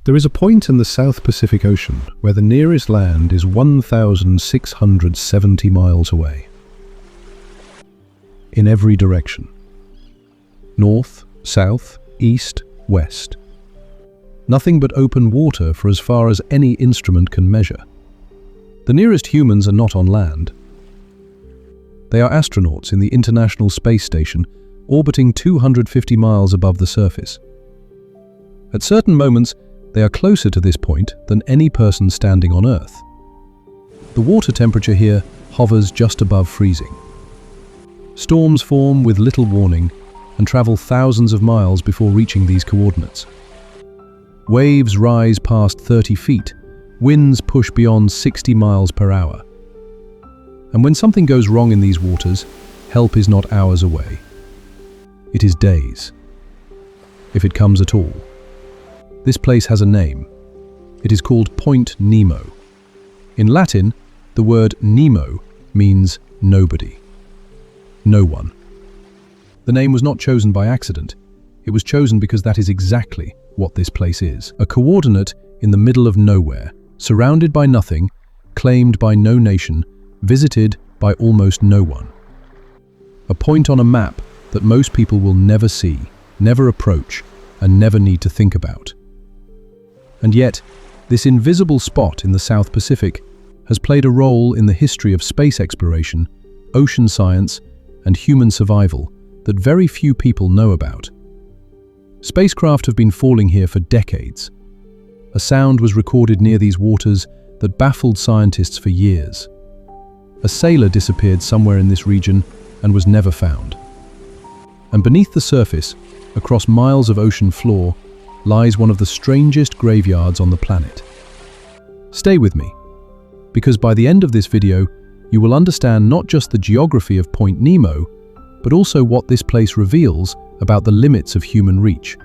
There is a point in the South Pacific Ocean where the nearest land is 1,670 miles away. In every direction. North, south, east, west. Nothing but open water for as far as any instrument can measure. The nearest humans are not on land. They are astronauts in the International Space Station, orbiting 250 miles above the surface. At certain moments, they are closer to this point than any person standing on Earth. The water temperature here hovers just above freezing. Storms form with little warning and travel thousands of miles before reaching these coordinates. Waves rise past 30 feet, winds push beyond 60 miles per hour. And when something goes wrong in these waters, help is not hours away. It is days, if it comes at all. This place has a name. It is called Point Nemo. In Latin, the word Nemo means nobody. No one. The name was not chosen by accident. It was chosen because that is exactly what this place is. A coordinate in the middle of nowhere, surrounded by nothing, claimed by no nation, visited by almost no one. A point on a map that most people will never see, never approach, and never need to think about. And yet, this invisible spot in the South Pacific has played a role in the history of space exploration, ocean science, and human survival that very few people know about. Spacecraft have been falling here for decades. A sound was recorded near these waters that baffled scientists for years. A sailor disappeared somewhere in this region and was never found. And beneath the surface, across miles of ocean floor, lies one of the strangest graveyards on the planet. Stay with me, because by the end of this video, you will understand not just the geography of Point Nemo, but also what this place reveals about the limits of human reach,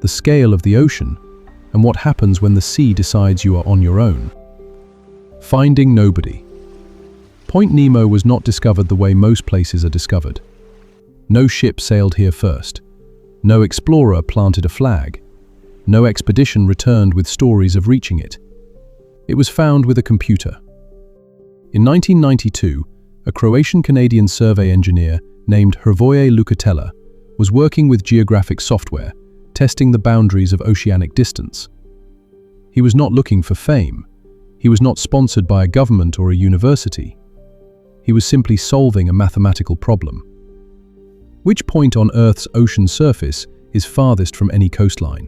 the scale of the ocean, and what happens when the sea decides you are on your own. Finding nobody. Point Nemo was not discovered the way most places are discovered. No ship sailed here first. No explorer planted a flag. No expedition returned with stories of reaching it. It was found with a computer. In 1992, a Croatian-Canadian survey engineer named Hrvoje Lukatela was working with geographic software, testing the boundaries of oceanic distance. He was not looking for fame. He was not sponsored by a government or a university. He was simply solving a mathematical problem. Which point on Earth's ocean surface is farthest from any coastline?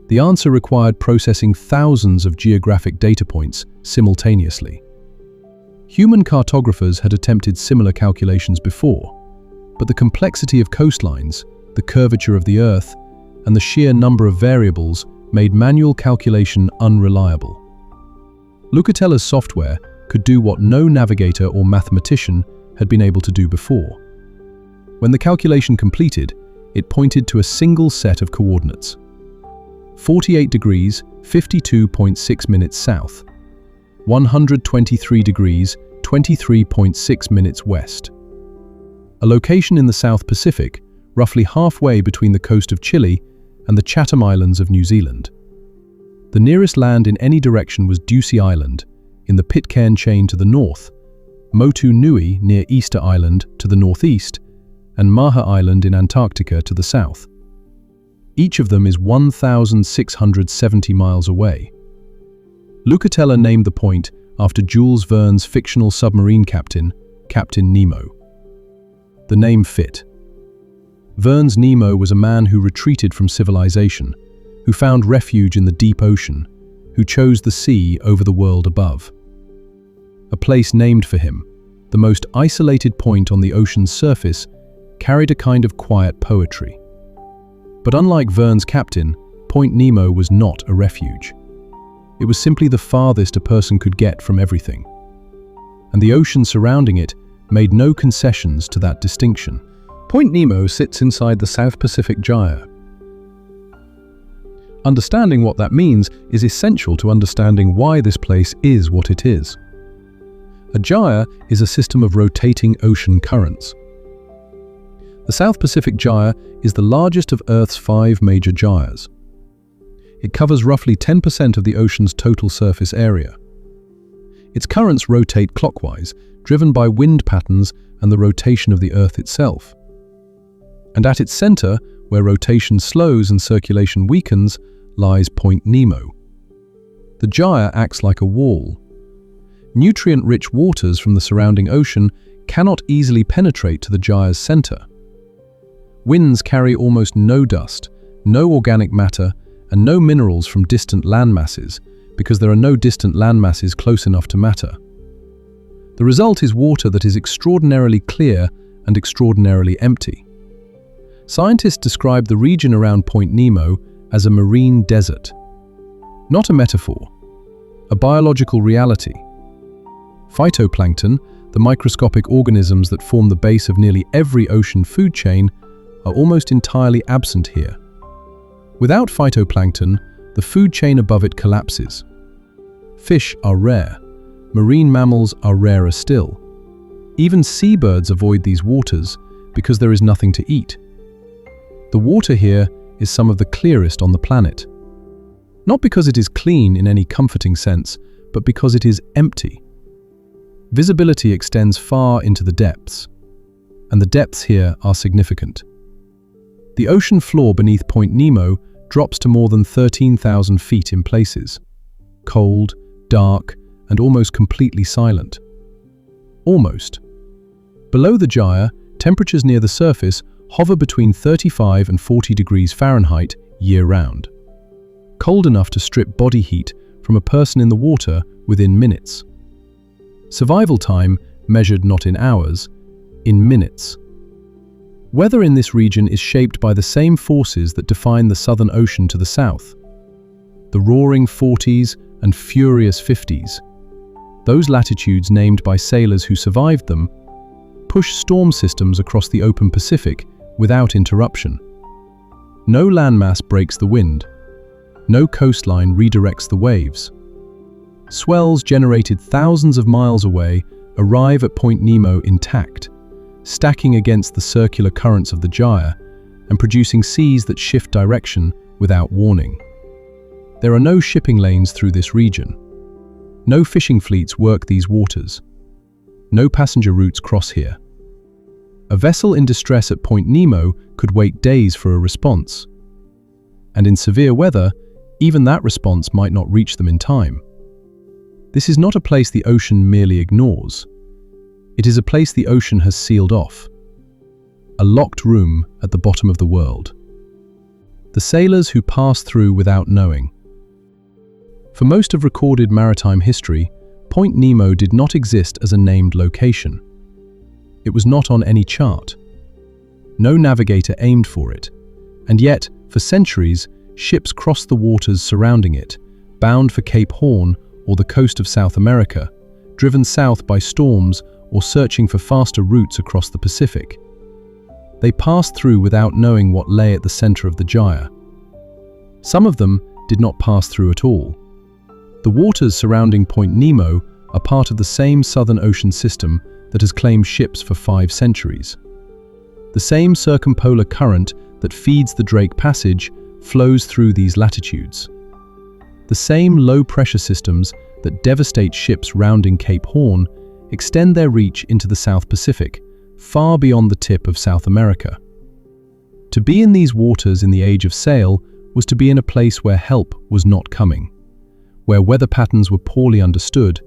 The answer required processing thousands of geographic data points simultaneously. Human cartographers had attempted similar calculations before, but the complexity of coastlines, the curvature of the Earth, and the sheer number of variables made manual calculation unreliable. Lukatela's software could do what no navigator or mathematician had been able to do before. When the calculation completed, it pointed to a single set of coordinates. 48 degrees, 52.6 minutes south. 123 degrees, 23.6 minutes west. A location in the South Pacific, roughly halfway between the coast of Chile and the Chatham Islands of New Zealand. The nearest land in any direction was Ducie Island, in the Pitcairn chain to the north, Motu Nui near Easter Island to the northeast, and Maha Island in Antarctica to the south. Each of them is 1,670 miles away. Lukatela named the point after Jules Verne's fictional submarine captain, Captain Nemo. The name fit. Verne's Nemo was a man who retreated from civilization, who found refuge in the deep ocean, who chose the sea over the world above. A place named for him, the most isolated point on the ocean's surface, carried a kind of quiet poetry. But unlike Verne's captain, Point Nemo was not a refuge. It was simply the farthest a person could get from everything. And the ocean surrounding it made no concessions to that distinction. Point Nemo sits inside the South Pacific Gyre. Understanding what that means is essential to understanding why this place is what it is. A gyre is a system of rotating ocean currents. The South Pacific Gyre is the largest of Earth's 5 major gyres. It covers roughly 10% of the ocean's total surface area. Its currents rotate clockwise, driven by wind patterns and the rotation of the Earth itself. And at its center, where rotation slows and circulation weakens, lies Point Nemo. The gyre acts like a wall. Nutrient-rich waters from the surrounding ocean cannot easily penetrate to the gyre's center. Winds carry almost no dust, no organic matter, and no minerals from distant landmasses, because there are no distant landmasses close enough to matter. The result is water that is extraordinarily clear and extraordinarily empty. Scientists describe the region around Point Nemo as a marine desert. Not a metaphor, a biological reality. Phytoplankton, the microscopic organisms that form the base of nearly every ocean food chain, are almost entirely absent here. Without phytoplankton, the food chain above it collapses. Fish are rare. Marine mammals are rarer still. Even seabirds avoid these waters because there is nothing to eat. The water here is some of the clearest on the planet. Not because it is clean in any comforting sense, but because it is empty. Visibility extends far into the depths, and the depths here are significant. The ocean floor beneath Point Nemo drops to more than 13,000 feet in places. Cold, dark, and almost completely silent. Almost. Below the gyre, temperatures near the surface hover between 35 and 40 degrees Fahrenheit year-round. Cold enough to strip body heat from a person in the water within minutes. Survival time measured not in hours, in minutes. Weather in this region is shaped by the same forces that define the Southern Ocean to the south. The roaring 40s and furious 50s. Those latitudes named by sailors who survived them push storm systems across the open Pacific without interruption. No landmass breaks the wind. No coastline redirects the waves. Swells generated thousands of miles away arrive at Point Nemo intact, stacking against the circular currents of the gyre and producing seas that shift direction without warning. There are no shipping lanes through this region. No fishing fleets work these waters. No passenger routes cross here. A vessel in distress at Point Nemo could wait days for a response. And in severe weather, even that response might not reach them in time. This is not a place the ocean merely ignores. It is a place the ocean has sealed off. A locked room at the bottom of the world. The sailors who pass through without knowing. For most of recorded maritime history, Point Nemo did not exist as a named location. It was not on any chart. No navigator aimed for it, and yet, for centuries, ships crossed the waters surrounding it, bound for Cape Horn or the coast of South America, driven south by storms or searching for faster routes across the Pacific. They passed through without knowing what lay at the center of the gyre. Some of them did not pass through at all. The waters surrounding Point Nemo are part of the same Southern Ocean system that has claimed ships for 5 centuries. The same circumpolar current that feeds the Drake Passage flows through these latitudes. The same low-pressure systems that devastate ships rounding Cape Horn extend their reach into the South Pacific, far beyond the tip of South America. To be in these waters in the age of sail was to be in a place where help was not coming, where weather patterns were poorly understood,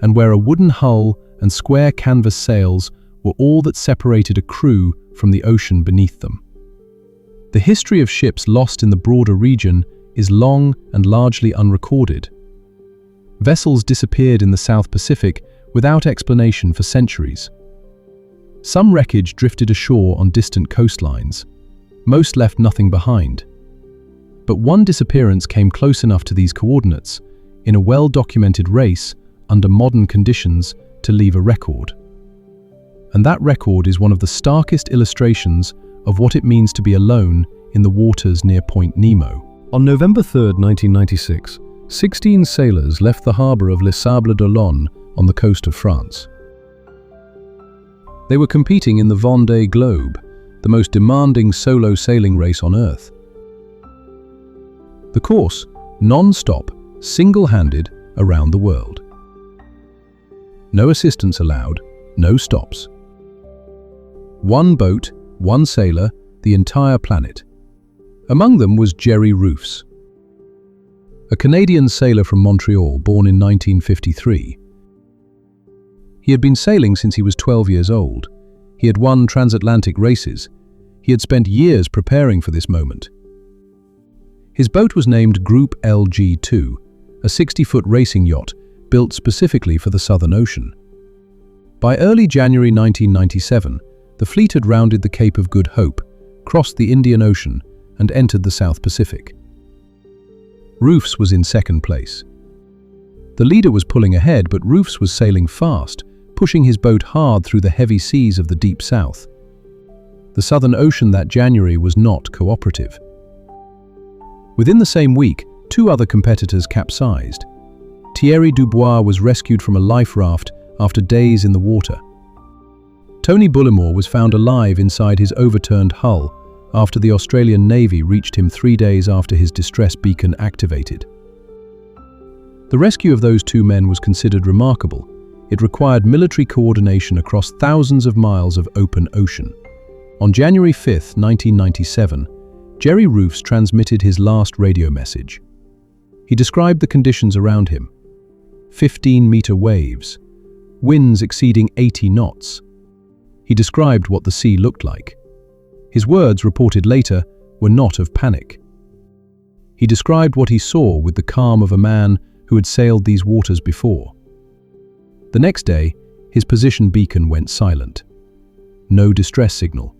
and where a wooden hull and square canvas sails were all that separated a crew from the ocean beneath them. The history of ships lost in the broader region is long and largely unrecorded. Vessels disappeared in the South Pacific without explanation for centuries. Some wreckage drifted ashore on distant coastlines. Most left nothing behind. But one disappearance came close enough to these coordinates, in a well-documented race, under modern conditions, to leave a record. And that record is one of the starkest illustrations of what it means to be alone in the waters near Point Nemo. On November 3, 1996, 16 sailors left the harbour of Les Sables d'Olonne on the coast of France. They were competing in the Vendée Globe, the most demanding solo sailing race on Earth. The course non-stop, single-handed around the world. No assistance allowed, no stops. One boat, one sailor, the entire planet. Among them was Jerry Roofs, a Canadian sailor from Montreal, born in 1953. He had been sailing since he was 12 years old. He had won transatlantic races. He had spent years preparing for this moment. His boat was named Group LG-2, a 60-foot racing yacht built specifically for the Southern Ocean. By early January 1997, the fleet had rounded the Cape of Good Hope, crossed the Indian Ocean, and entered the South Pacific. Roofs was in second place. The leader was pulling ahead, but Roofs was sailing fast, pushing his boat hard through the heavy seas of the Deep South. The Southern Ocean that January was not cooperative. Within the same week, 2 other competitors capsized. Thierry Dubois was rescued from a life raft after days in the water. Tony Bullimore was found alive inside his overturned hull after the Australian Navy reached him 3 days after his distress beacon activated. The rescue of those 2 men was considered remarkable. It required military coordination across thousands of miles of open ocean. On January 5, 1997, Jerry Roofs transmitted his last radio message. He described the conditions around him: 15-meter waves, winds exceeding 80 knots. He described what the sea looked like. His words, reported later, were not of panic. He described what he saw with the calm of a man who had sailed these waters before. The next day, his position beacon went silent. No distress signal,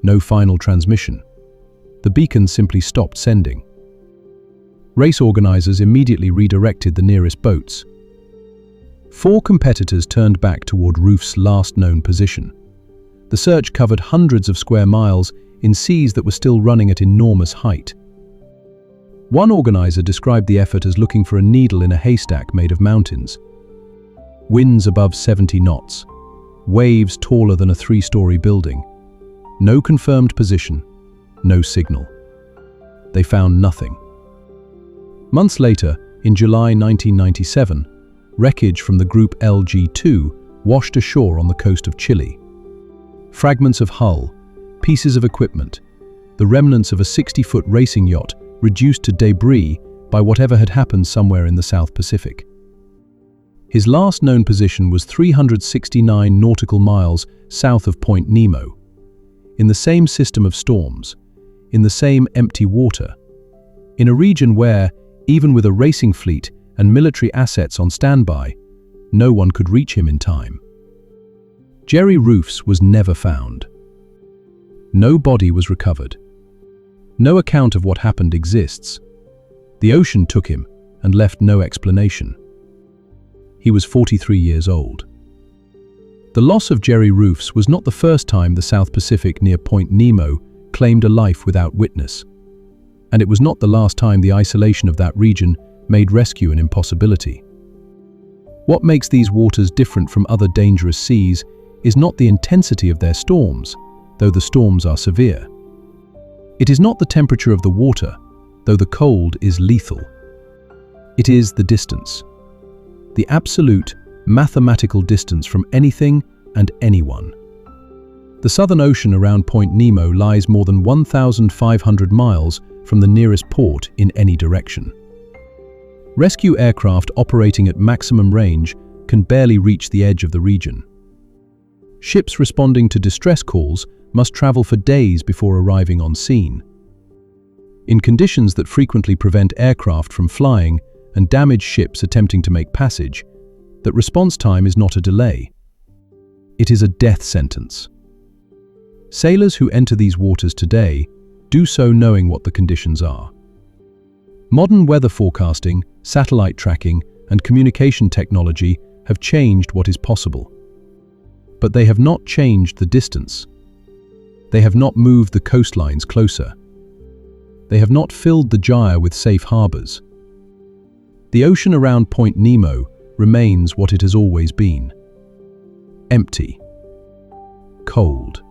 no final transmission. The beacon simply stopped sending. Race organizers immediately redirected the nearest boats. 4 competitors turned back toward Roofs' last known position. The search covered hundreds of square miles in seas that were still running at enormous height. One organizer described the effort as looking for a needle in a haystack made of mountains. Winds above 70 knots, waves taller than a 3-story building. No confirmed position, no signal. They found nothing. Months later, in July 1997, wreckage from the Group LG-2 washed ashore on the coast of Chile. Fragments of hull, pieces of equipment, the remnants of a 60-foot racing yacht reduced to debris by whatever had happened somewhere in the South Pacific. His last known position was 369 nautical miles south of Point Nemo, in the same system of storms, in the same empty water, in a region where, even with a racing fleet and military assets on standby, no one could reach him in time. Jerry Roofs was never found. No body was recovered. No account of what happened exists. The ocean took him and left no explanation. He was 43 years old. The loss of Jerry Roofs was not the first time the South Pacific near Point Nemo claimed a life without witness. And it was not the last time the isolation of that region made rescue an impossibility. What makes these waters different from other dangerous seas is not the intensity of their storms, though the storms are severe. It is not the temperature of the water, though the cold is lethal. It is the distance. The absolute, mathematical distance from anything and anyone. The Southern Ocean around Point Nemo lies more than 1,500 miles from the nearest port in any direction. Rescue aircraft operating at maximum range can barely reach the edge of the region. Ships responding to distress calls must travel for days before arriving on scene. In conditions that frequently prevent aircraft from flying and damage ships attempting to make passage, that response time is not a delay. It is a death sentence. Sailors who enter these waters today do so knowing what the conditions are. Modern weather forecasting, satellite tracking, and communication technology have changed what is possible. But they have not changed the distance. They have not moved the coastlines closer. They have not filled the gyre with safe harbors. The ocean around Point Nemo remains what it has always been. Empty, cold,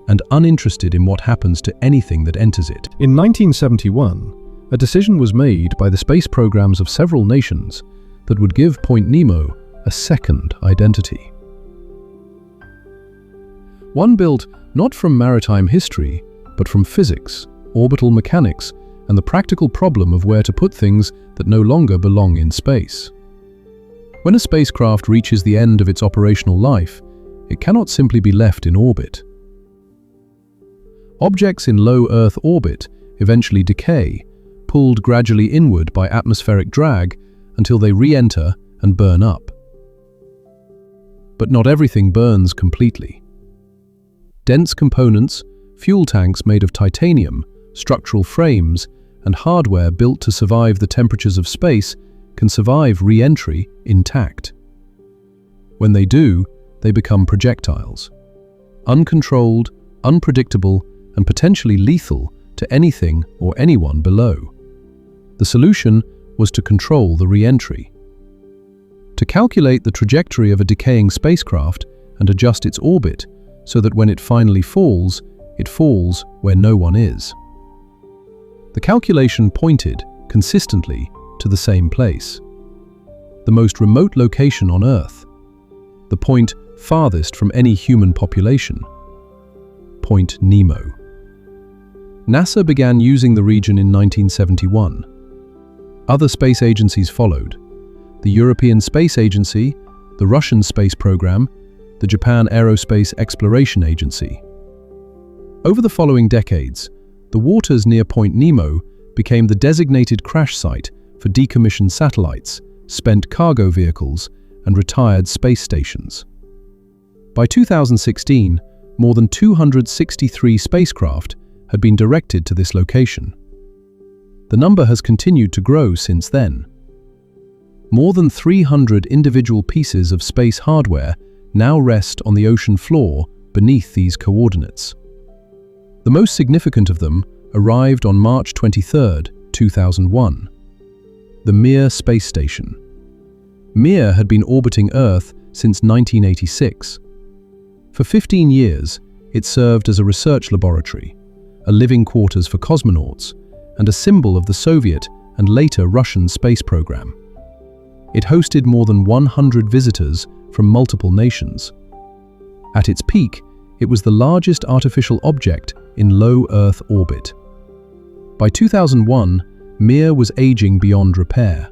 and uninterested in what happens to anything that enters it. In 1971, A decision was made by the space programs of several nations that would give Point Nemo a second identity. One built not from maritime history, but from physics, orbital mechanics, and the practical problem of where to put things that no longer belong in space. When a spacecraft reaches the end of its operational life, it cannot simply be left in orbit. Objects in low Earth orbit eventually decay, pulled gradually inward by atmospheric drag until they re-enter and burn up. But not everything burns completely. Dense components, fuel tanks made of titanium, structural frames, and hardware built to survive the temperatures of space can survive re-entry intact. When they do, they become projectiles. Uncontrolled, unpredictable, and potentially lethal to anything or anyone below. The solution was to control the re-entry. To calculate the trajectory of a decaying spacecraft and adjust its orbit so that when it finally falls, it falls where no one is. The calculation pointed consistently to the same place. The most remote location on Earth. The point farthest from any human population. Point Nemo. NASA began using the region in 1971. Other space agencies followed. The European Space Agency, the Russian space program, the Japan Aerospace Exploration Agency. Over the following decades, the waters near Point Nemo became the designated crash site for decommissioned satellites, spent cargo vehicles, and retired space stations. By 2016, more than 263 spacecraft had been directed to this location. The number has continued to grow since then. More than 300 individual pieces of space hardware now rest on the ocean floor beneath these coordinates. The most significant of them arrived on March 23, 2001. The Mir space station. Mir had been orbiting Earth since 1986. For 15 years, it served as a research laboratory, a living quarters for cosmonauts, and a symbol of the Soviet and later Russian space program. It hosted more than 100 visitors from multiple nations. At its peak, it was the largest artificial object in low Earth orbit. By 2001, Mir was aging beyond repair.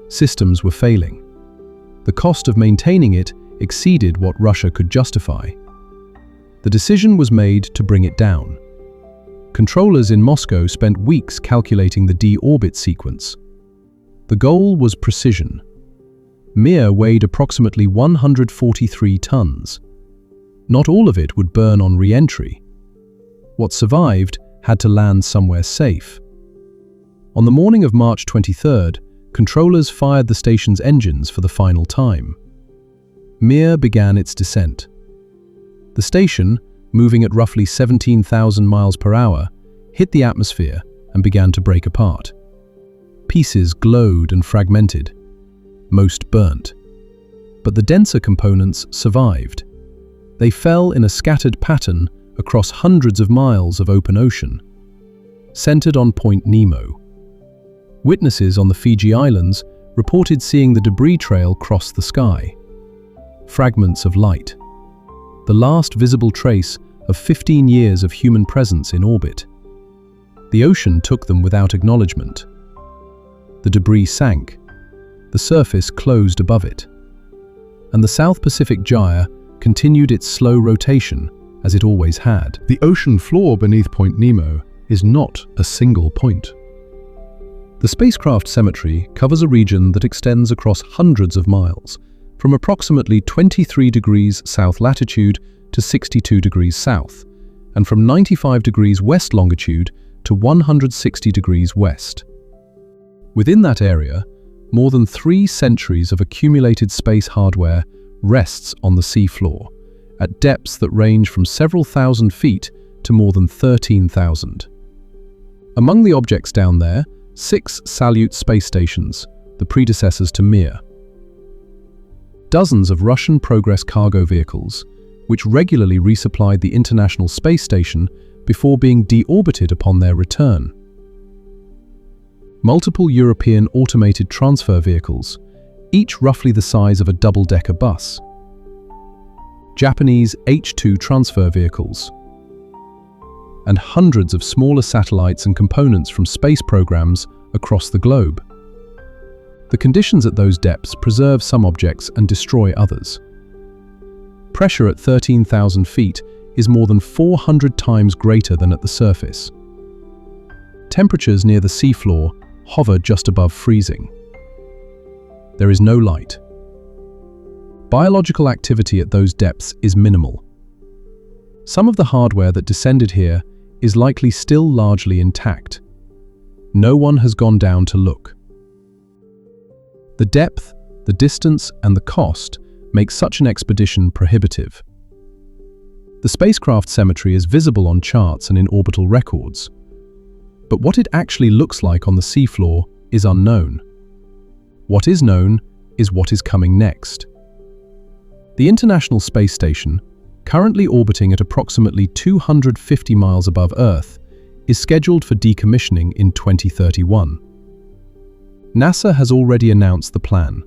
Systems were failing. The cost of maintaining it exceeded what Russia could justify. The decision was made to bring it down. Controllers in Moscow spent weeks calculating the deorbit sequence. The goal was precision. Mir weighed approximately 143 tons. Not all of it would burn on re-entry. What survived had to land somewhere safe. On the morning of March 23rd, controllers fired the station's engines for the final time. Mir began its descent. The station, moving at roughly 17,000 miles per hour, hit the atmosphere and began to break apart. Pieces glowed and fragmented. Most burnt. But the denser components survived. They fell in a scattered pattern across hundreds of miles of open ocean, centered on Point Nemo. Witnesses on the Fiji Islands reported seeing the debris trail cross the sky. Fragments of light. The last visible trace of 15 years of human presence in orbit. The ocean took them without acknowledgement. The debris sank. The surface closed above it. And the South Pacific gyre continued its slow rotation as it always had. The ocean floor beneath Point Nemo is not a single point. The Spacecraft Cemetery covers a region that extends across hundreds of miles, from approximately 23 degrees south latitude to 62 degrees south, and from 95 degrees west longitude to 160 degrees west. Within that area, more than 3 centuries of accumulated space hardware rests on the seafloor, at depths that range from several thousand feet to more than 13,000. Among the objects down there, 6 Salyut space stations, the predecessors to Mir. Dozens of Russian Progress cargo vehicles, which regularly resupplied the International Space Station before being deorbited upon their return. multiple European automated transfer vehicles, each roughly the size of a double-decker bus, Japanese H-2 transfer vehicles, and hundreds of smaller satellites and components from space programs across the globe. The conditions at those depths preserve some objects and destroy others. Pressure at 13,000 feet is more than 400 times greater than at the surface. Temperatures near the seafloor hover just above freezing. There is no light. Biological activity at those depths is minimal. Some of the hardware that descended here is likely still largely intact. No one has gone down to look. The depth, the distance, and the cost make such an expedition prohibitive. The Spacecraft Cemetery is visible on charts and in orbital records, but what it actually looks like on the seafloor is unknown. What is known is what is coming next. The International Space Station, currently orbiting at approximately 250 miles above Earth, is scheduled for decommissioning in 2031. NASA has already announced the plan.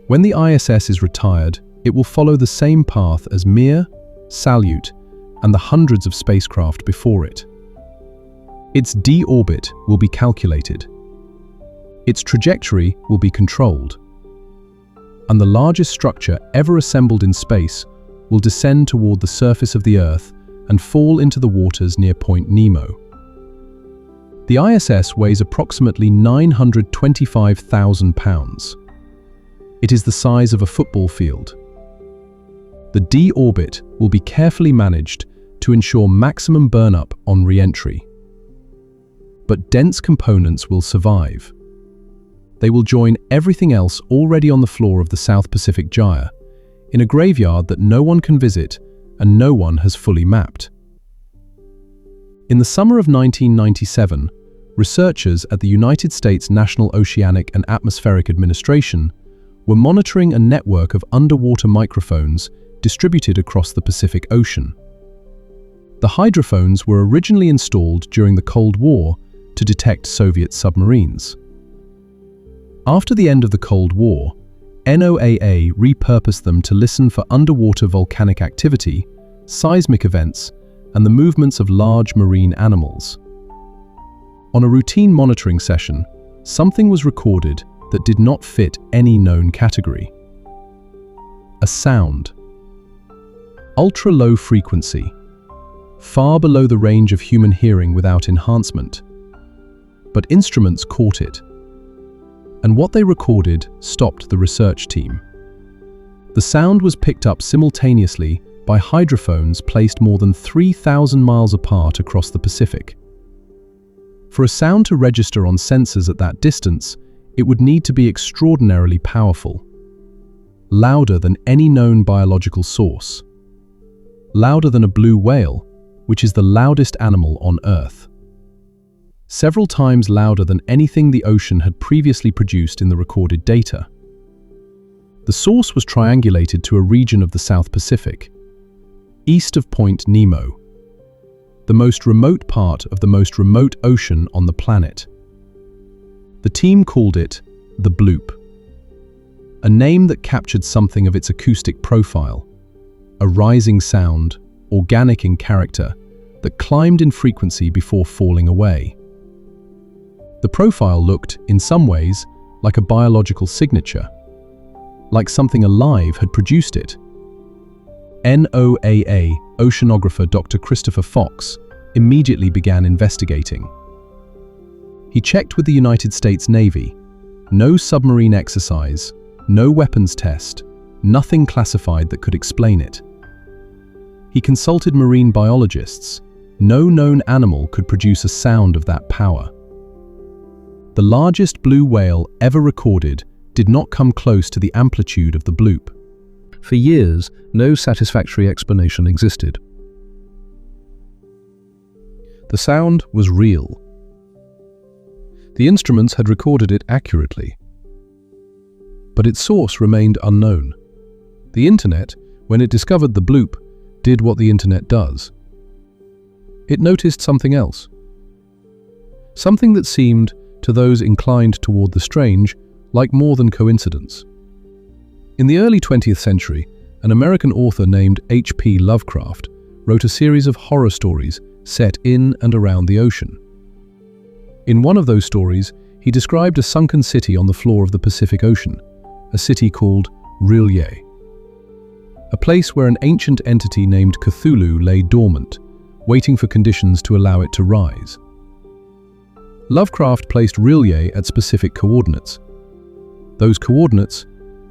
When the ISS is retired, it will follow the same path as Mir, Salyut, and the hundreds of spacecraft before it. Its deorbit will be calculated. Its trajectory will be controlled. And the largest structure ever assembled in space will descend toward the surface of the Earth and fall into the waters near Point Nemo. The ISS weighs approximately 925,000 pounds. It is the size of a football field. The deorbit will be carefully managed to ensure maximum burn-up on re-entry. But dense components will survive. They will join everything else already on the floor of the South Pacific Gyre, in a graveyard that no one can visit and no one has fully mapped. In the summer of 1997, researchers at the United States National Oceanic and Atmospheric Administration were monitoring a network of underwater microphones distributed across the Pacific Ocean. The hydrophones were originally installed during the Cold War to detect Soviet submarines. After the end of the Cold War, NOAA repurposed them to listen for underwater volcanic activity, seismic events, and the movements of large marine animals. On a routine monitoring session, something was recorded that did not fit any known category. A sound. Ultra-low frequency, far below the range of human hearing without enhancement. But instruments caught it, and what they recorded stopped the research team. The sound was picked up simultaneously by hydrophones placed more than 3,000 miles apart across the Pacific. For a sound to register on sensors at that distance, it would need to be extraordinarily powerful. Louder than any known biological source. Louder than a blue whale, which is the loudest animal on Earth. Several times louder than anything the ocean had previously produced in the recorded data. The source was triangulated to a region of the South Pacific, east of Point Nemo, the most remote part of the most remote ocean on the planet. The team called it the Bloop, a name that captured something of its acoustic profile, a rising sound, organic in character, that climbed in frequency before falling away. The profile looked, in some ways, like a biological signature, like something alive had produced it. NOAA oceanographer Dr. Christopher Fox immediately began investigating. He checked with the United States Navy. No submarine exercise, no weapons test, nothing classified that could explain it. He consulted marine biologists. No known animal could produce a sound of that power. The largest blue whale ever recorded did not come close to the amplitude of the bloop. For years, no satisfactory explanation existed. The sound was real. The instruments had recorded it accurately. But its source remained unknown. The internet, when it discovered the bloop, did what the internet does. It noticed something else. Something that seemed to those inclined toward the strange, like more than coincidence. In the early 20th century, an American author named H.P. Lovecraft wrote a series of horror stories set in and around the ocean. In one of those stories, he described a sunken city on the floor of the Pacific Ocean, a city called Aurelis, a place where an ancient entity named Cthulhu lay dormant, waiting for conditions to allow it to rise. Lovecraft placed Aurelis at specific coordinates. Those coordinates,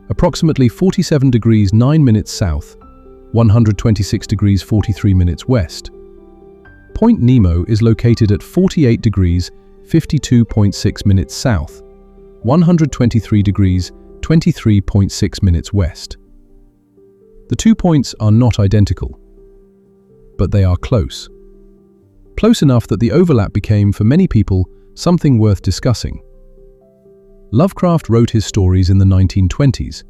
approximately 47 degrees 9 minutes south, 126 degrees 43 minutes west. Point Nemo is located at 48 degrees 52.6 minutes south, 123 degrees 23.6 minutes west. The 2 points are not identical, but they are close. Close enough that the overlap became, for many people, something worth discussing. Lovecraft wrote his stories in the 1920s,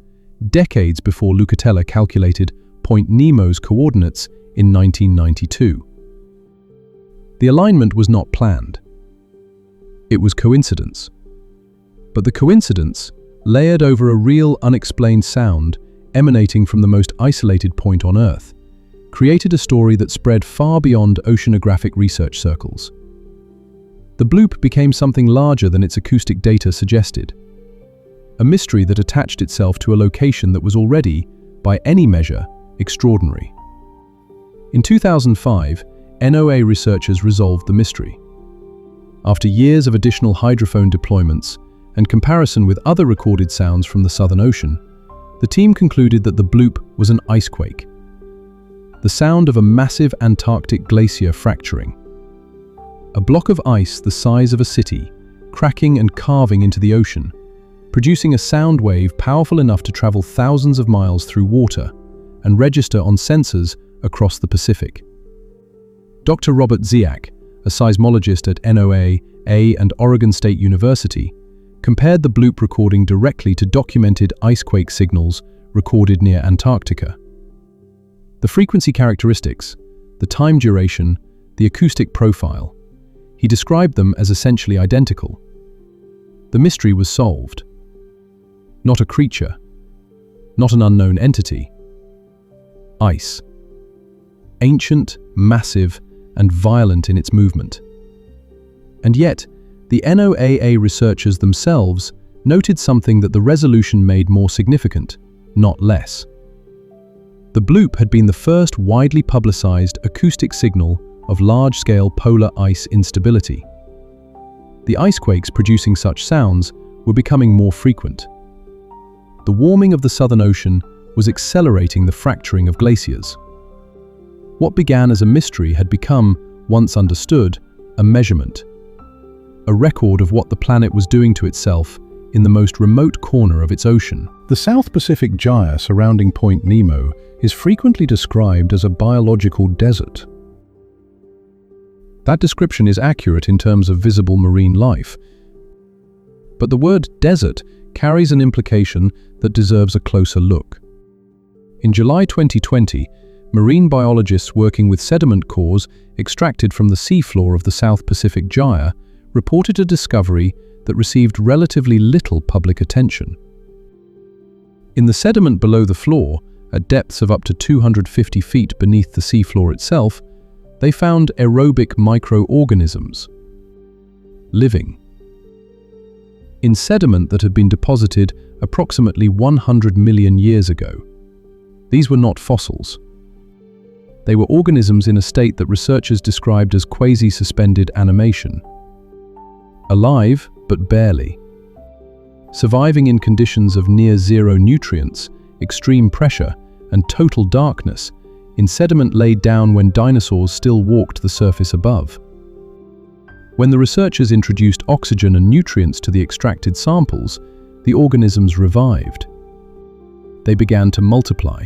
decades before Lucatella calculated Point Nemo's coordinates in 1992. The alignment was not planned. It was coincidence. But the coincidence, layered over a real unexplained sound emanating from the most isolated point on Earth, created a story that spread far beyond oceanographic research circles. The bloop became something larger than its acoustic data suggested. A mystery that attached itself to a location that was already, by any measure, extraordinary. In 2005, NOAA researchers resolved the mystery. After years of additional hydrophone deployments and comparison with other recorded sounds from the Southern Ocean, the team concluded that the bloop was an icequake, the sound of a massive Antarctic glacier fracturing. A block of ice the size of a city, cracking and carving into the ocean, producing a sound wave powerful enough to travel thousands of miles through water and register on sensors across the Pacific. Dr. Robert Ziak, a seismologist at NOAA and Oregon State University, compared the bloop recording directly to documented icequake signals recorded near Antarctica. The frequency characteristics, the time duration, the acoustic profile, he described them as essentially identical. The mystery was solved. Not a creature, not an unknown entity. Ice. Ancient, massive, and violent in its movement. And yet, the NOAA researchers themselves noted something that the resolution made more significant, not less. The bloop had been the first widely publicized acoustic signal of large-scale polar ice instability. The icequakes producing such sounds were becoming more frequent. The warming of the Southern Ocean was accelerating the fracturing of glaciers. What began as a mystery had become, once understood, a measurement, a record of what the planet was doing to itself in the most remote corner of its ocean. The South Pacific gyre surrounding Point Nemo is frequently described as a biological desert. That description is accurate in terms of visible marine life, but the word desert carries an implication that deserves a closer look. In July 2020, marine biologists working with sediment cores extracted from the seafloor of the South Pacific gyre reported a discovery that received relatively little public attention. In the sediment below the floor, at depths of up to 250 feet beneath the seafloor itself, they found aerobic microorganisms, living, in sediment that had been deposited approximately 100 million years ago. These were not fossils. They were organisms in a state that researchers described as quasi-suspended animation. Alive, but barely. Surviving in conditions of near-zero nutrients, extreme pressure, and total darkness, in sediment laid down when dinosaurs still walked the surface above. When the researchers introduced oxygen and nutrients to the extracted samples, the organisms revived. They began to multiply.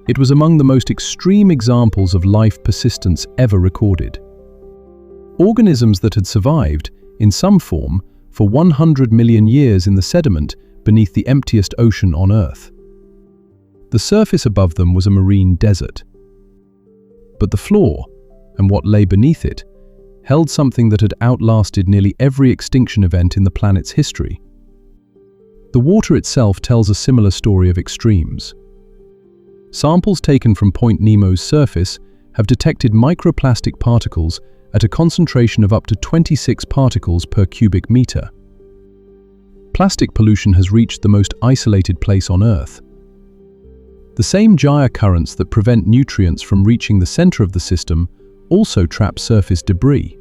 It was among the most extreme examples of life persistence ever recorded. Organisms that had survived, in some form, for 100 million years in the sediment beneath the emptiest ocean on Earth. The surface above them was a marine desert. But the floor, and what lay beneath it, held something that had outlasted nearly every extinction event in the planet's history. The water itself tells a similar story of extremes. Samples taken from Point Nemo's surface have detected microplastic particles at a concentration of up to 26 particles per cubic meter. Plastic pollution has reached the most isolated place on Earth. The same gyre currents that prevent nutrients from reaching the center of the system also trap surface debris.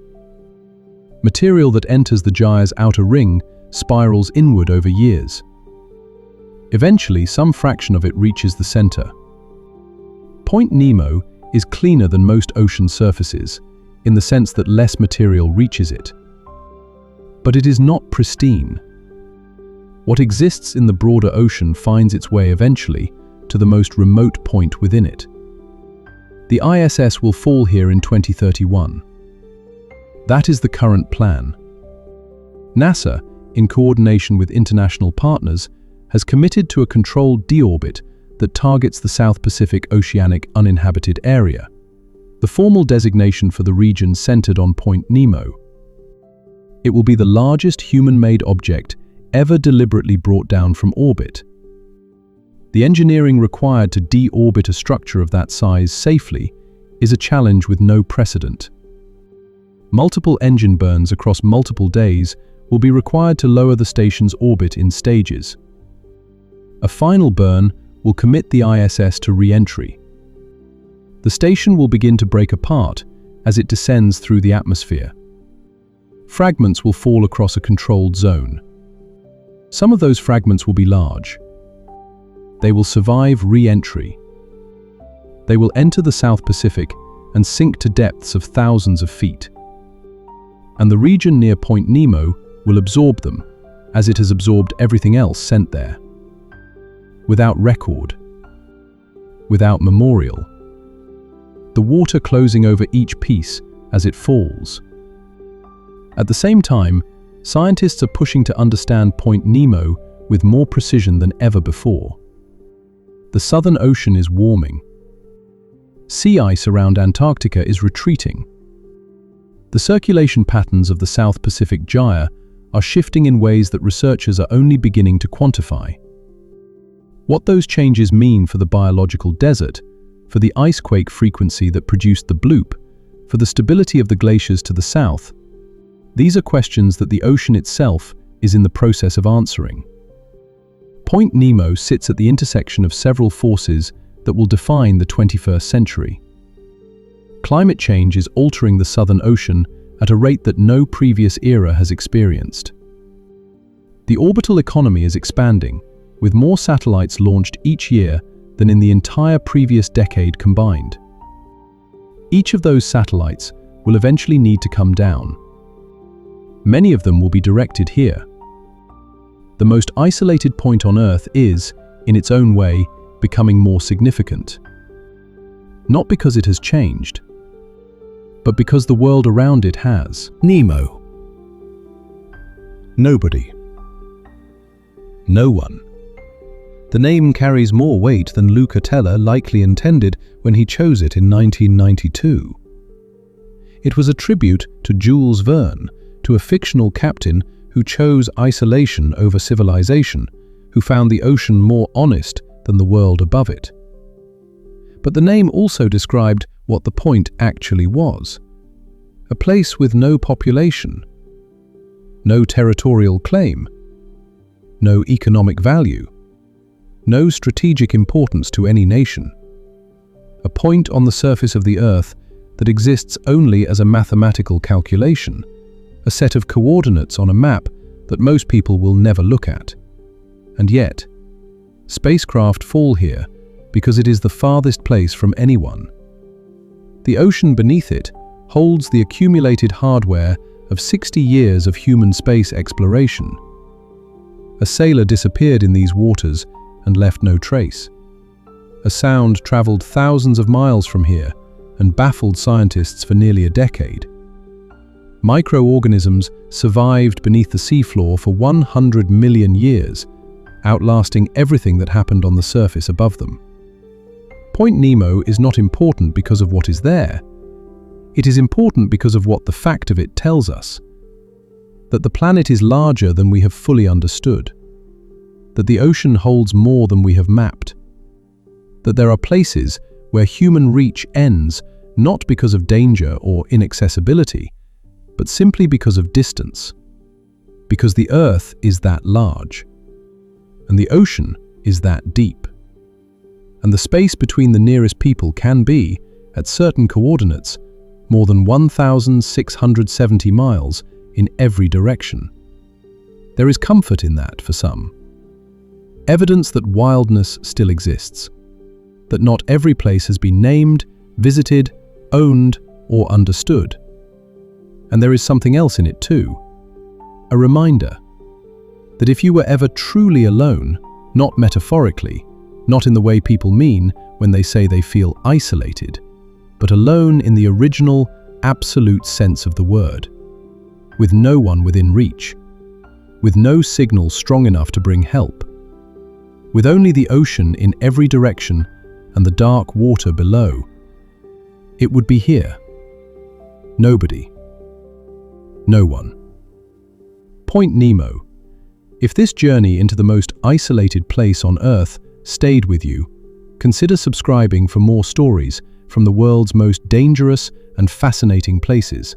Material that enters the gyre's outer ring spirals inward over years. Eventually, some fraction of it reaches the center. Point Nemo is cleaner than most ocean surfaces, in the sense that less material reaches it. But it is not pristine. What exists in the broader ocean finds its way eventually to the most remote point within it. The ISS will fall here in 2031. That is the current plan. NASA, in coordination with international partners, has committed to a controlled deorbit that targets the South Pacific Oceanic uninhabited area, the formal designation for the region centered on Point Nemo. It will be the largest human-made object ever deliberately brought down from orbit. The engineering required to deorbit a structure of that size safely is a challenge with no precedent. Multiple engine burns across multiple days will be required to lower the station's orbit in stages. A final burn will commit the ISS to re-entry. The station will begin to break apart as it descends through the atmosphere. Fragments will fall across a controlled zone. Some of those fragments will be large. They will survive re-entry. They will enter the South Pacific and sink to depths of thousands of feet. And the region near Point Nemo will absorb them, as it has absorbed everything else sent there. Without record, without memorial, the water closing over each piece as it falls. At the same time, scientists are pushing to understand Point Nemo with more precision than ever before. The Southern Ocean is warming. Sea ice around Antarctica is retreating. The circulation patterns of the South Pacific Gyre are shifting in ways that researchers are only beginning to quantify. What those changes mean for the biological desert, for the icequake frequency that produced the Bloop, for the stability of the glaciers to the south, these are questions that the ocean itself is in the process of answering. Point Nemo sits at the intersection of several forces that will define the 21st century. Climate change is altering the Southern Ocean at a rate that no previous era has experienced. The orbital economy is expanding, with more satellites launched each year than in the entire previous decade combined. Each of those satellites will eventually need to come down. Many of them will be directed here. The most isolated point on Earth is, in its own way, becoming more significant. Not because it has changed, but because the world around it has. Nemo. Nobody. No one. The name carries more weight than Luca Tella likely intended when he chose it in 1992. It was a tribute to Jules Verne, to a fictional captain who chose isolation over civilization, who found the ocean more honest than the world above it. But the name also described what the point actually was. A place with no population, no territorial claim, no economic value, no strategic importance to any nation. A point on the surface of the Earth that exists only as a mathematical calculation, a set of coordinates on a map that most people will never look at. And yet, spacecraft fall here because it is the farthest place from anyone. The ocean beneath it holds the accumulated hardware of 60 years of human space exploration. A sailor disappeared in these waters and left no trace. A sound traveled thousands of miles from here and baffled scientists for nearly a decade. Microorganisms survived beneath the seafloor for 100 million years, outlasting everything that happened on the surface above them. Point Nemo is not important because of what is there. It is important because of what the fact of it tells us. That the planet is larger than we have fully understood. That the ocean holds more than we have mapped. That there are places where human reach ends not because of danger or inaccessibility, but simply because of distance. Because the Earth is that large. And the ocean is that deep. And the space between the nearest people can be, at certain coordinates, more than 1,670 miles in every direction. There is comfort in that for some. Evidence that wildness still exists. That not every place has been named, visited, owned, or understood. And there is something else in it too. A reminder that if you were ever truly alone, not metaphorically, not in the way people mean when they say they feel isolated, but alone in the original, absolute sense of the word, with no one within reach, with no signal strong enough to bring help, with only the ocean in every direction and the dark water below, it would be here. Nobody. No one. Point Nemo. If this journey into the most isolated place on Earth stayed with you, consider subscribing for more stories from the world's most dangerous and fascinating places.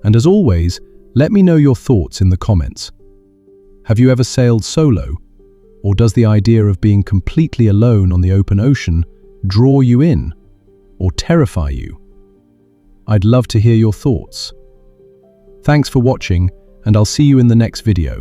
And as always, let me know your thoughts in the comments. Have you ever sailed solo? Or does the idea of being completely alone on the open ocean draw you in or terrify you? I'd love to hear your thoughts. Thanks for watching, and I'll see you in the next video.